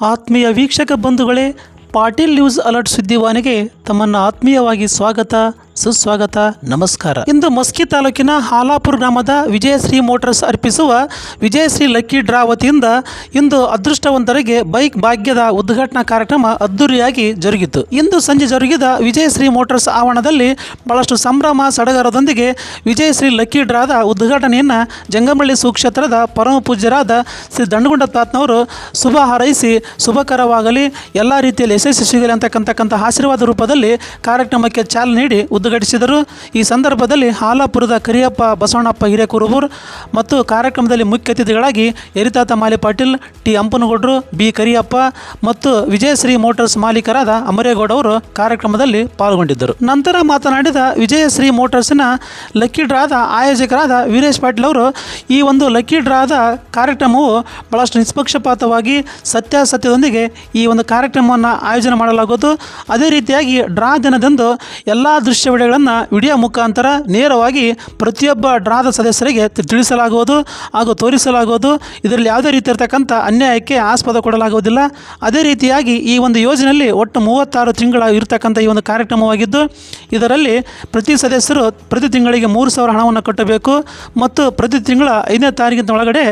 ಆತ್ಮೀಯ ವೀಕ್ಷಕ ಬಂಧುಗಳೇ, ಪಾಟೀಲ್ ನ್ಯೂಸ್ ಅಲರ್ಟ್ ಸುದ್ದಿವಾಹಿನಿಗೆ ತಮ್ಮನ್ನು ಆತ್ಮೀಯವಾಗಿ ಸ್ವಾಗತ, ಸುಸ್ವಾಗತ, ನಮಸ್ಕಾರ. ಇಂದು ಮಸ್ಕಿ ತಾಲೂಕಿನ ಹಾಲಾಪುರ ಗ್ರಾಮದ ವಿಜಯಶ್ರೀ ಮೋಟಾರ್ಸ್ ಅರ್ಪಿಸುವ ವಿಜಯಶ್ರೀ ಲಕ್ಕಿ ಡ್ರಾ ವತಿಯಿಂದ ಇಂದು ಅದೃಷ್ಟವಂತರಿಗೆ ಬೈಕ್ ಭಾಗ್ಯದ ಉದ್ಘಾಟನಾ ಕಾರ್ಯಕ್ರಮ ಅದ್ದೂರಿಯಾಗಿ ಜರುಗಿತು. ಇಂದು ಸಂಜೆ ಜರುಗಿದ ವಿಜಯಶ್ರೀ ಮೋಟಾರ್ಸ್ ಆವರಣದಲ್ಲಿ ಬಹಳಷ್ಟು ಸಂಭ್ರಮ ಸಡಗರದೊಂದಿಗೆ ವಿಜಯಶ್ರೀ ಲಕ್ಕಿ ಡ್ರಾದ ಉದ್ಘಾಟನೆಯನ್ನು ಜಂಗಮಳ್ಳಿ ಸುಕ್ಷೇತ್ರದ ಪರಮ ಪೂಜ್ಯರಾದ ಶ್ರೀ ದಂಡಗುಂಡ ತಾತ್ನವರು ಶುಭ ಹಾರೈಸಿ ಶುಭಕರವಾಗಲಿ, ಎಲ್ಲ ರೀತಿಯಲ್ಲಿ ಯಶಸ್ಸು ಸಿಗಲಿ ಅಂತಕ್ಕಂಥ ಆಶೀರ್ವಾದ ರೂಪದಲ್ಲಿ ಕಾರ್ಯಕ್ರಮಕ್ಕೆ ಚಾಲನೆ ನೀಡಿ ಉದ್ಘಾಟಿಸಿದರು. ಈ ಸಂದರ್ಭದಲ್ಲಿ ಹಾಲಾಪುರದ ಕರಿಯಪ್ಪ ಬಸವಣ್ಣಪ್ಪ ಹಿರೇಕುರುಬೂರ್ ಮತ್ತು ಕಾರ್ಯಕ್ರಮದಲ್ಲಿ ಮುಖ್ಯ ಅತಿಥಿಗಳಾಗಿ ಯರಿತಾತ ಮಾಲಿ ಪಾಟೀಲ್, ಟಿ ಅಂಪನಗೌಡರು, ಬಿ ಕರಿಯಪ್ಪ ಮತ್ತು ವಿಜಯಶ್ರೀ ಮೋಟಾರ್ಸ್ ಮಾಲೀಕರಾದ ಅಮರೇಗೌಡ ಅವರು ಕಾರ್ಯಕ್ರಮದಲ್ಲಿ ಪಾಲ್ಗೊಂಡಿದ್ದರು. ನಂತರ ಮಾತನಾಡಿದ ವಿಜಯಶ್ರೀ ಮೋಟಾರ್ಸ್ನ ಲಕ್ಕಿ ಡ್ರಾದ ಆಯೋಜಕರಾದ ವೀರೇಶ್ ಪಾಟೀಲ್ ಅವರು, ಈ ಒಂದು ಲಕ್ಕಿ ಡ್ರಾದ ಕಾರ್ಯಕ್ರಮವು ಬಹಳಷ್ಟು ನಿಷ್ಪಕ್ಷಪಾತವಾಗಿ ಸತ್ಯಾಸತ್ಯದೊಂದಿಗೆ ಈ ಒಂದು ಕಾರ್ಯಕ್ರಮವನ್ನು ಆಯೋಜನೆ ಮಾಡಲಾಗುವುದು. ಅದೇ ರೀತಿಯಾಗಿ ಡ್ರಾ ದಿನದಂದು ಎಲ್ಲ ದೃಶ್ಯ ವಿಡಿಯೋಗಳನ್ನು ವಿಡಿಯೋ ಮುಖಾಂತರ ನೇರವಾಗಿ ಪ್ರತಿಯೊಬ್ಬ ಡ್ರಾದ ಸದಸ್ಯರಿಗೆ ತಿಳಿಸಲಾಗುವುದು ಹಾಗೂ ತೋರಿಸಲಾಗುವುದು. ಇದರಲ್ಲಿ ಯಾವುದೇ ರೀತಿ ಇರತಕ್ಕಂಥ ಅನ್ಯಾಯಕ್ಕೆ ಆಸ್ಪದ ಕೊಡಲಾಗುವುದಿಲ್ಲ. ಅದೇ ರೀತಿಯಾಗಿ ಈ ಒಂದು ಯೋಜನೆಯಲ್ಲಿ ಒಟ್ಟು 36 ತಿಂಗಳ ಇರತಕ್ಕಂಥ ಈ ಒಂದು ಕಾರ್ಯಕ್ರಮವಾಗಿದ್ದು, ಇದರಲ್ಲಿ ಪ್ರತಿ ಸದಸ್ಯರು ಪ್ರತಿ ತಿಂಗಳಿಗೆ 3,000 ಹಣವನ್ನು ಕಟ್ಟಬೇಕು ಮತ್ತು ಪ್ರತಿ ತಿಂಗಳ 5ನೇ ತಾರೀಕಿನ ಒಳಗಡೆ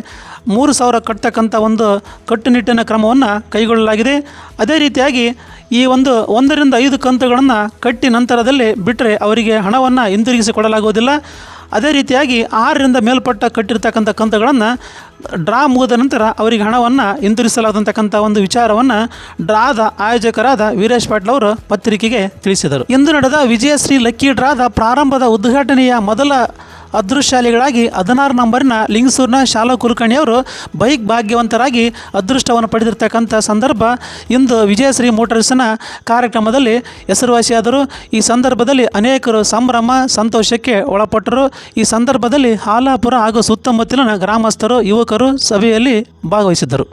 3,000 ಕಟ್ಟತಕ್ಕಂಥ ಒಂದು ಕಟ್ಟುನಿಟ್ಟಿನ ಕ್ರಮವನ್ನು ಕೈಗೊಳ್ಳಲಾಗಿದೆ. ಅದೇ ರೀತಿಯಾಗಿ ಈ ಒಂದು 1 ರಿಂದ 5 ಕಂತುಗಳನ್ನು ಕಟ್ಟಿ ನಂತರದಲ್ಲಿ ಬಿಟ್ಟರೆ ಅವರಿಗೆ ಹಣವನ್ನು ಹಿಂದಿರುಗಿಸಿ ಕೊಡಲಾಗುವುದಿಲ್ಲ. ಅದೇ ರೀತಿಯಾಗಿ 6 ರಿಂದ ಮೇಲ್ಪಟ್ಟ ಕಟ್ಟಿರ್ತಕ್ಕಂಥ ಕಂತುಗಳನ್ನು ಡ್ರಾ ಮುಗಿದ ನಂತರ ಅವರಿಗೆ ಹಣವನ್ನು ಹಿಂದಿರಿಸಲಾದಂತಕ್ಕಂಥ ಒಂದು ವಿಚಾರವನ್ನು ಡ್ರಾದ ಆಯೋಜಕರಾದ ವೀರೇಶ್ ಪಾಟೀಲ್ ಅವರು ಪತ್ರಿಕೆಗೆ ತಿಳಿಸಿದರು. ಇಂದು ನಡೆದ ವಿಜಯಶ್ರೀ ಲಕ್ಕಿ ಡ್ರಾದ ಪ್ರಾರಂಭದ ಉದ್ಘಾಟನೆಯ ಮೊದಲ ಅದೃಷ್ಟಶಾಲಿಗಳಾಗಿ 16 ನಂಬರಿನ ಲಿಂಗಸೂರಿನ ಶಾಲಾ ಕುಲಕರ್ಣಿಯವರು ಬೈಕ್ ಭಾಗ್ಯವಂತರಾಗಿ ಅದೃಷ್ಟವನ್ನು ಪಡೆದಿರ್ತಕ್ಕಂಥ ಸಂದರ್ಭ ಇಂದು ವಿಜಯಶ್ರೀ ಮೋಟಾರ್ಸ್ನ ಕಾರ್ಯಕ್ರಮದಲ್ಲಿ ಹೆಸರುವಾಸಿಯಾದರು. ಈ ಸಂದರ್ಭದಲ್ಲಿ ಅನೇಕರು ಸಂಭ್ರಮ ಸಂತೋಷಕ್ಕೆ ಒಳಪಟ್ಟರು. ಈ ಸಂದರ್ಭದಲ್ಲಿ ಹಾಲಾಪುರ ಹಾಗೂ ಸುತ್ತಮುತ್ತಲಿನ ಗ್ರಾಮಸ್ಥರು, ಯುವಕರು ಸಭೆಯಲ್ಲಿ ಭಾಗವಹಿಸಿದ್ದರು.